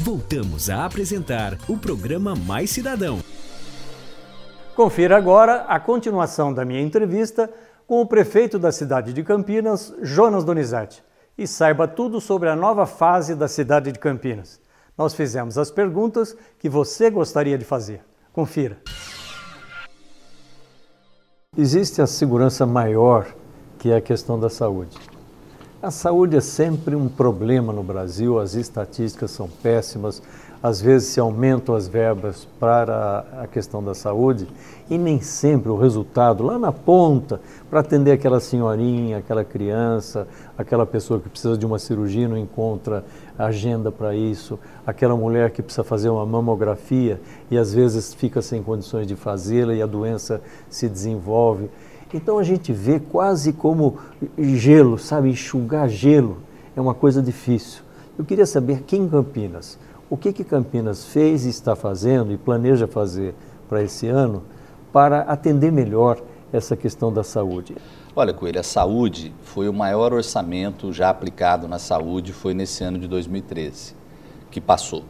Voltamos a apresentar o programa Mais Cidadão. Confira agora a continuação da minha entrevista com o prefeito da cidade de Campinas, Jonas Donizete, e saiba tudo sobre a nova fase da cidade de Campinas. Nós fizemos as perguntas que você gostaria de fazer. Confira. Existe a segurança maior, que é a questão da saúde. A saúde é sempre um problema no Brasil, as estatísticas são péssimas, às vezes se aumentam as verbas para a questão da saúde e nem sempre o resultado lá na ponta, para atender aquela senhorinha, aquela criança, aquela pessoa que precisa de uma cirurgia e não encontra agenda para isso, aquela mulher que precisa fazer uma mamografia e às vezes fica sem condições de fazê-la e a doença se desenvolve. Então a gente vê quase como gelo, sabe? Enxugar gelo é uma coisa difícil. Eu queria saber aqui em Campinas, o que Campinas fez e está fazendo e planeja fazer para esse ano para atender melhor essa questão da saúde. Olha, Coelho, a saúde foi o maior orçamento já aplicado na saúde, foi nesse ano de 2013, que passou.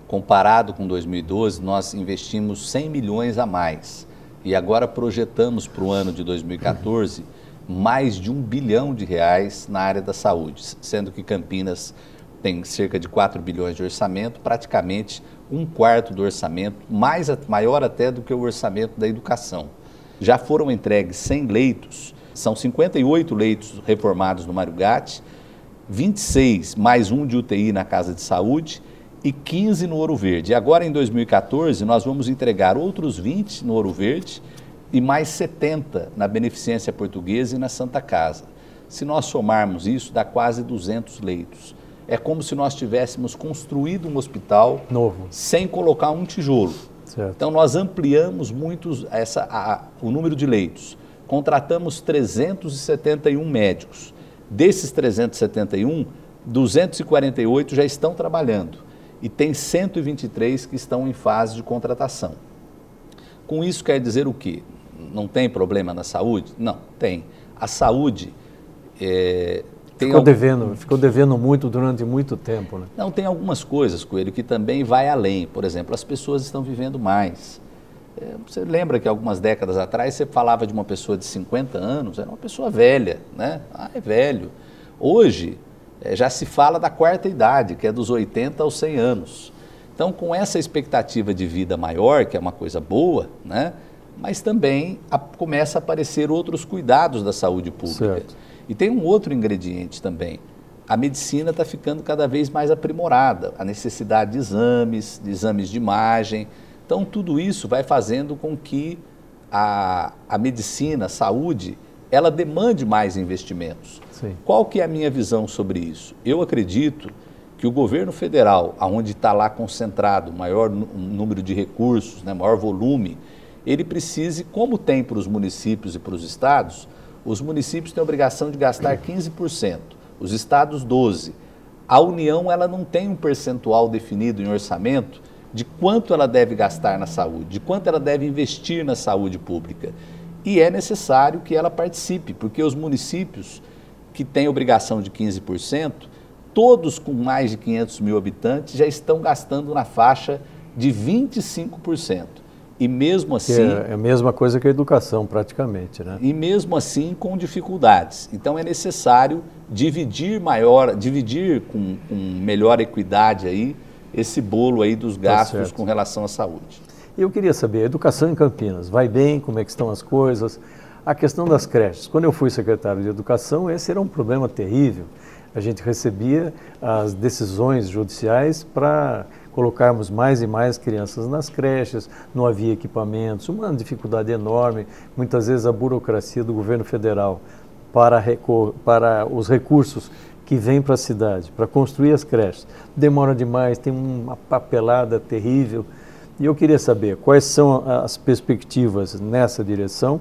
Comparado com 2012, nós investimos 100 milhões a mais. E agora projetamos para o ano de 2014 mais de R$1 bilhão na área da saúde, sendo que Campinas tem cerca de 4 bilhões de orçamento, praticamente 1/4 do orçamento, maior até do que o orçamento da educação. Já foram entregues 100 leitos, são 58 leitos reformados no Mário Gatti, 26 mais um de UTI na Casa de Saúde, e 15 no Ouro Verde. E agora, em 2014, nós vamos entregar outros 20 no Ouro Verde e mais 70 na Beneficência Portuguesa e na Santa Casa. Se nós somarmos isso, dá quase 200 leitos. É como se nós tivéssemos construído um hospital novo, sem colocar um tijolo. Certo. Então, nós ampliamos muito o número de leitos. Contratamos 371 médicos. Desses 371, 248 já estão trabalhando. E tem 123 que estão em fase de contratação. Com isso quer dizer o quê? Não tem problema na saúde? Não, tem. A saúde ficou devendo muito durante muito tempo, né? Não, tem algumas coisas, Coelho, que também vai além. Por exemplo, as pessoas estão vivendo mais. Você lembra que algumas décadas atrás você falava de uma pessoa de 50 anos, era uma pessoa velha, né? Ah, é velho. Hoje já se fala da quarta idade, que é dos 80 aos 100 anos. Então, com essa expectativa de vida maior, que é uma coisa boa, né? Mas também começa a aparecer outros cuidados da saúde pública. Certo. E tem um outro ingrediente também. A medicina está ficando cada vez mais aprimorada, a necessidade de exames de imagem. Então, tudo isso vai fazendo com que a medicina, a saúde, ela demande mais investimentos. Sim. Qual que é a minha visão sobre isso? Eu acredito que o governo federal, onde está lá concentrado o maior número de recursos, né, maior volume, ele precise, como tem para os municípios e para os estados, os municípios têm a obrigação de gastar 15%, os estados 12%. A União ela não tem um percentual definido em orçamento de quanto ela deve gastar na saúde, de quanto ela deve investir na saúde pública. E é necessário que ela participe, porque os municípios que têm obrigação de 15%, todos com mais de 500 mil habitantes já estão gastando na faixa de 25%. E mesmo assim... É a mesma coisa que a educação, praticamente, né? E mesmo assim com dificuldades. Então é necessário dividir com melhor equidade aí, esse bolo aí dos gastos com relação à saúde. Eu queria saber, a educação em Campinas, vai bem? Como é que estão as coisas? A questão das creches. Quando eu fui secretário de Educação, esse era um problema terrível. A gente recebia as decisões judiciais para colocarmos mais e mais crianças nas creches, não havia equipamentos, uma dificuldade enorme, muitas vezes a burocracia do governo federal para os recursos que vêm para a cidade, para construir as creches, demora demais, tem uma papelada terrível. E eu queria saber quais são as perspectivas nessa direção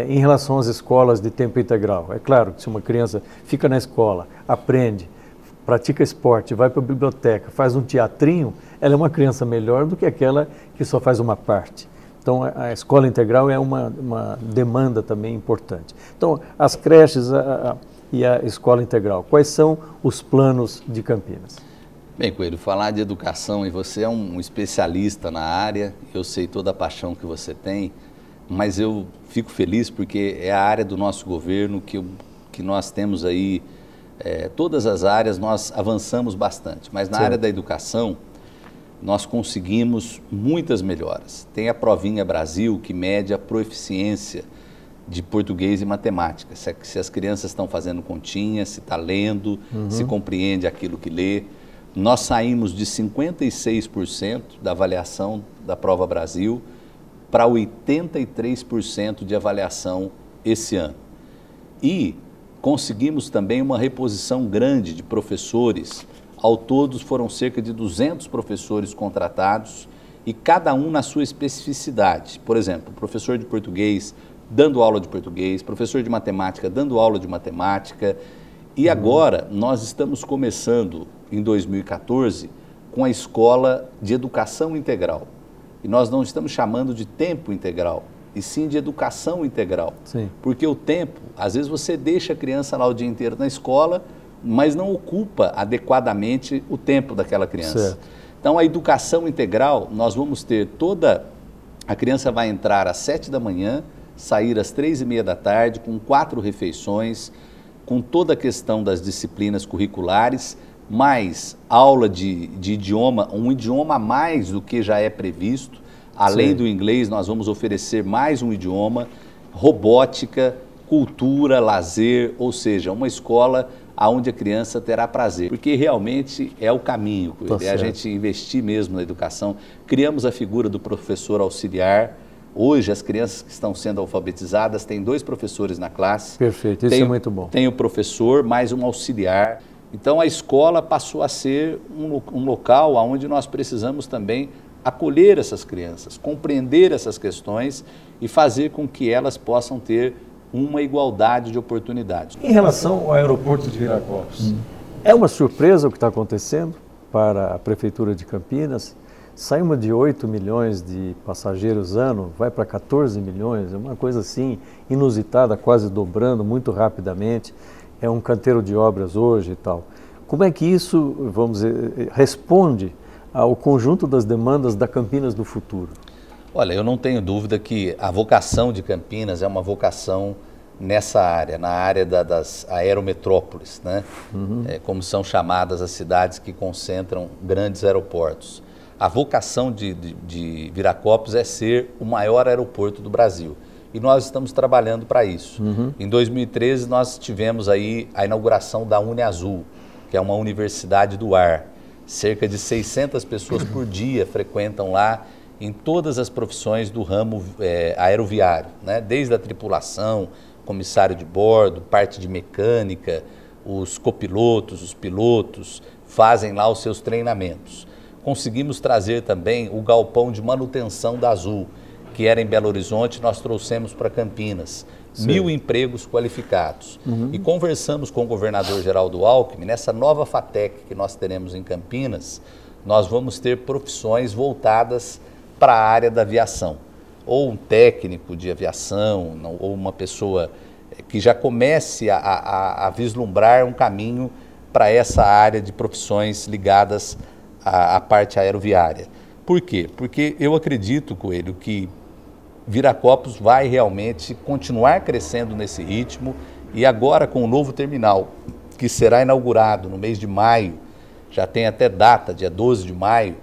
em relação às escolas de tempo integral. É claro que se uma criança fica na escola, aprende, pratica esporte, vai para a biblioteca, faz um teatrinho, ela é uma criança melhor do que aquela que só faz uma parte. Então, a escola integral é uma demanda também importante. Então, as creches e a escola integral, quais são os planos de Campinas? Bem, Coelho, falar de educação, e você é um especialista na área, eu sei toda a paixão que você tem, mas eu fico feliz porque é a área do nosso governo que nós temos aí, todas as áreas nós avançamos bastante, mas na área da educação nós conseguimos muitas melhoras. Tem a Provinha Brasil, que mede a proficiência de português e matemática, se as crianças estão fazendo continha, se está lendo, se compreende aquilo que lê. Nós saímos de 56% da avaliação da Prova Brasil para 83% de avaliação esse ano. E conseguimos também uma reposição grande de professores. Ao todo foram cerca de 200 professores contratados e cada um na sua especificidade. Por exemplo, professor de português dando aula de português, professor de matemática dando aula de matemática. E agora nós estamos começando, em 2014, com a Escola de Educação Integral. E nós não estamos chamando de tempo integral, e sim de educação integral. Sim. Porque o tempo, às vezes você deixa a criança lá o dia inteiro na escola, mas não ocupa adequadamente o tempo daquela criança. Certo. Então, a educação integral, nós vamos ter a criança vai entrar às 7 da manhã, sair às 3:30 da tarde, com 4 refeições, com toda a questão das disciplinas curriculares, mais aula de idioma, um idioma a mais do que já é previsto. Além do inglês, nós vamos oferecer mais um idioma, robótica, cultura, lazer, ou seja, uma escola onde a criança terá prazer. Porque realmente é o caminho, é a gente investir mesmo na educação. Criamos a figura do professor auxiliar. Hoje, as crianças que estão sendo alfabetizadas têm 2 professores na classe. Perfeito, isso é muito bom. Tem o professor, mais um auxiliar. Então, a escola passou a ser um local onde nós precisamos também acolher essas crianças, compreender essas questões e fazer com que elas possam ter uma igualdade de oportunidades. Em relação ao aeroporto de Viracopos, é uma surpresa o que está acontecendo para a Prefeitura de Campinas? Saímos de 8 milhões de passageiros ano, vai para 14 milhões, é uma coisa assim inusitada, quase dobrando muito rapidamente. É um canteiro de obras hoje e tal. Como é que isso, vamos dizer, responde ao conjunto das demandas da Campinas do futuro? Olha, eu não tenho dúvida que a vocação de Campinas é uma vocação nessa área, na área das aerometrópoles, né? Como são chamadas as cidades que concentram grandes aeroportos. A vocação de Viracopos é ser o maior aeroporto do Brasil. E nós estamos trabalhando para isso. Em 2013, nós tivemos aí a inauguração da UniAzul, que é uma universidade do ar. Cerca de 600 pessoas por dia frequentam lá em todas as profissões do ramo aeroviário, né? Desde a tripulação, comissário de bordo, parte de mecânica, os copilotos, os pilotos, fazem lá os seus treinamentos. Conseguimos trazer também o galpão de manutenção da Azul, que era em Belo Horizonte, nós trouxemos para Campinas. Sim. 1.000 empregos qualificados. E conversamos com o governador Geraldo Alckmin, nessa nova FATEC que nós teremos em Campinas, nós vamos ter profissões voltadas para a área da aviação. Ou um técnico de aviação, ou uma pessoa que já comece a vislumbrar um caminho para essa área de profissões ligadas à parte aeroviária. Por quê? Porque eu acredito, Coelho, que Viracopos vai realmente continuar crescendo nesse ritmo e agora com o novo terminal, que será inaugurado no mês de maio, já tem até data, dia 12 de maio,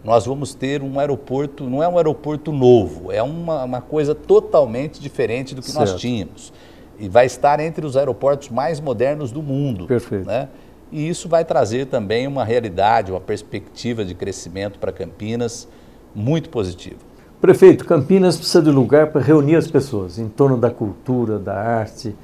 nós vamos ter um aeroporto, não é um aeroporto novo, é uma coisa totalmente diferente do que nós tínhamos. E vai estar entre os aeroportos mais modernos do mundo. Perfeito. Né? E isso vai trazer também uma realidade, uma perspectiva de crescimento para Campinas muito positiva. Prefeito, Campinas precisa de lugar para reunir as pessoas em torno da cultura, da arte,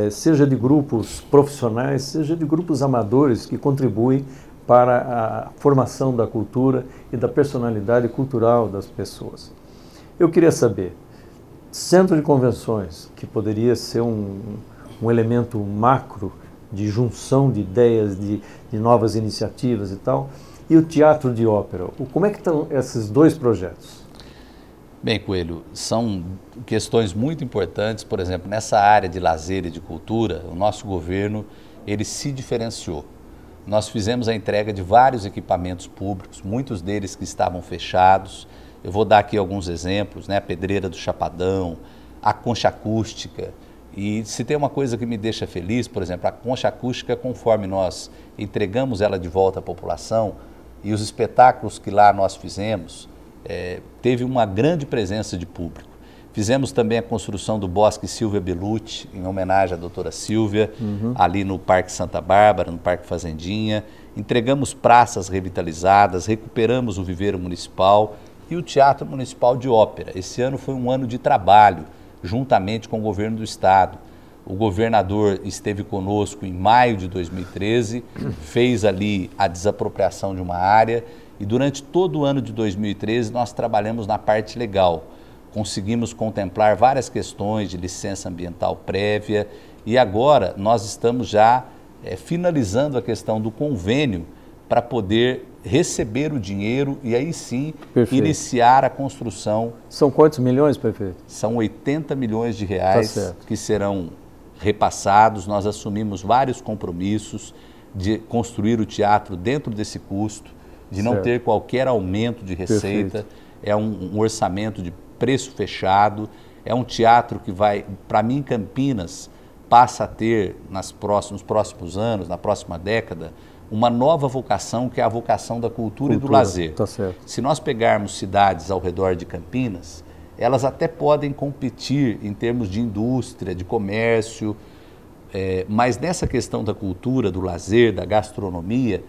seja de grupos profissionais, seja de grupos amadores que contribuem para a formação da cultura e da personalidade cultural das pessoas. Eu queria saber, centro de convenções, que poderia ser um elemento macro de junção de ideias, de novas iniciativas e tal, e o teatro de ópera. Como é que estão esses 2 projetos? Bem, Coelho, são questões muito importantes. Por exemplo, nessa área de lazer e de cultura, o nosso governo ele se diferenciou. nós fizemos a entrega de vários equipamentos públicos, muitos deles que estavam fechados. Eu vou dar aqui alguns exemplos, né? A Pedreira do Chapadão, a Concha Acústica. E se tem uma coisa que me deixa feliz, por exemplo, a Concha Acústica, conforme nós entregamos ela de volta à população, e os espetáculos que lá nós fizemos, teve uma grande presença de público. Fizemos também a construção do Bosque Silvia Belucci, em homenagem à doutora Silvia, ali no Parque Santa Bárbara, no Parque Fazendinha. Entregamos praças revitalizadas, recuperamos o viveiro municipal e o Teatro Municipal de Ópera. Esse ano foi um ano de trabalho, juntamente com o governo do estado. O governador esteve conosco em maio de 2013, fez ali a desapropriação de uma área e durante todo o ano de 2013 nós trabalhamos na parte legal. Conseguimos contemplar várias questões de licença ambiental prévia e agora nós estamos já finalizando a questão do convênio para poder receber o dinheiro e aí sim iniciar a construção. São quantos milhões, prefeito? São 80 milhões de reais que serão repassados. Nós assumimos vários compromissos de construir o teatro dentro desse custo, de não ter qualquer aumento de receita. É um orçamento de preço fechado, é um teatro que vai, para mim, Campinas, passa a ter nos próximos anos, na próxima década, uma nova vocação, que é a vocação da cultura e do lazer. Tá certo. Se nós pegarmos cidades ao redor de Campinas, elas até podem competir em termos de indústria, de comércio, mas nessa questão da cultura, do lazer, da gastronomia,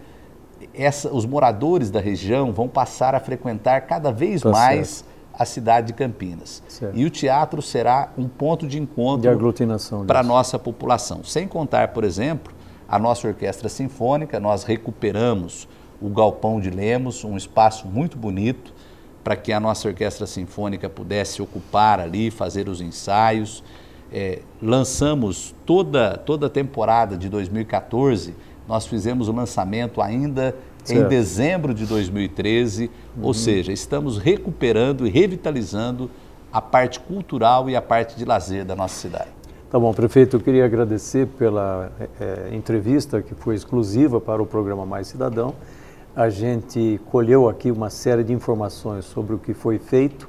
os moradores da região vão passar a frequentar cada vez mais a cidade de Campinas. E o teatro será um ponto de encontro de aglutinação para a nossa população. Sem contar, por exemplo, a nossa orquestra sinfônica. Nós recuperamos o Galpão de Lemos, um espaço muito bonito para que a nossa orquestra sinfônica pudesse ocupar ali, fazer os ensaios. Lançamos toda a temporada de 2014, nós fizemos o lançamento ainda em dezembro de 2013, ou seja, estamos recuperando e revitalizando a parte cultural e a parte de lazer da nossa cidade. Tá bom, prefeito, eu queria agradecer pela entrevista que foi exclusiva para o programa Mais Cidadão. A gente colheu aqui uma série de informações sobre o que foi feito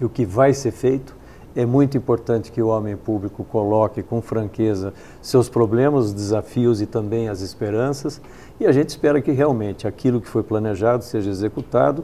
e o que vai ser feito. É muito importante que o homem público coloque com franqueza seus problemas, os desafios e também as esperanças. E a gente espera que realmente aquilo que foi planejado seja executado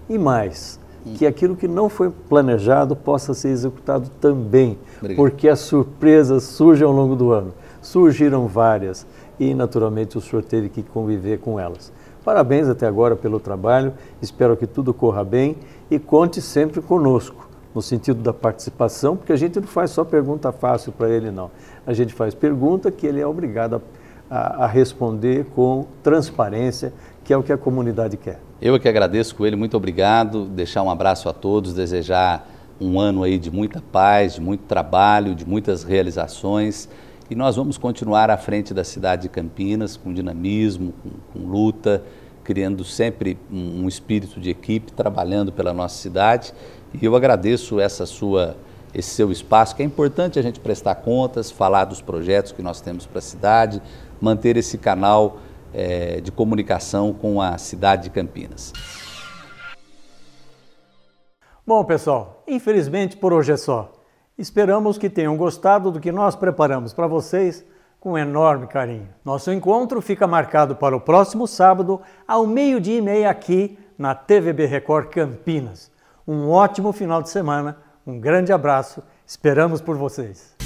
e mais, que aquilo que não foi planejado possa ser executado também. Obrigado. Porque as surpresas surgem ao longo do ano. Surgiram várias e naturalmente o senhor teve que conviver com elas. Parabéns até agora pelo trabalho, espero que tudo corra bem e conte sempre conosco, no sentido da participação, porque a gente não faz só pergunta fácil para ele, não. A gente faz pergunta que ele é obrigado a responder com transparência, que é o que a comunidade quer. Eu que agradeço, Coelho, muito obrigado, deixar um abraço a todos, desejar um ano aí de muita paz, de muito trabalho, de muitas realizações, e nós vamos continuar à frente da cidade de Campinas, com dinamismo, com luta, criando sempre um espírito de equipe, trabalhando pela nossa cidade. E eu agradeço esse seu espaço, que é importante a gente prestar contas, falar dos projetos que nós temos para a cidade, manter esse canal de comunicação com a cidade de Campinas. Bom, pessoal, infelizmente por hoje é só. Esperamos que tenham gostado do que nós preparamos para vocês com enorme carinho. Nosso encontro fica marcado para o próximo sábado, ao 12:30 aqui na TVB Record Campinas. Um ótimo final de semana, um grande abraço, esperamos por vocês.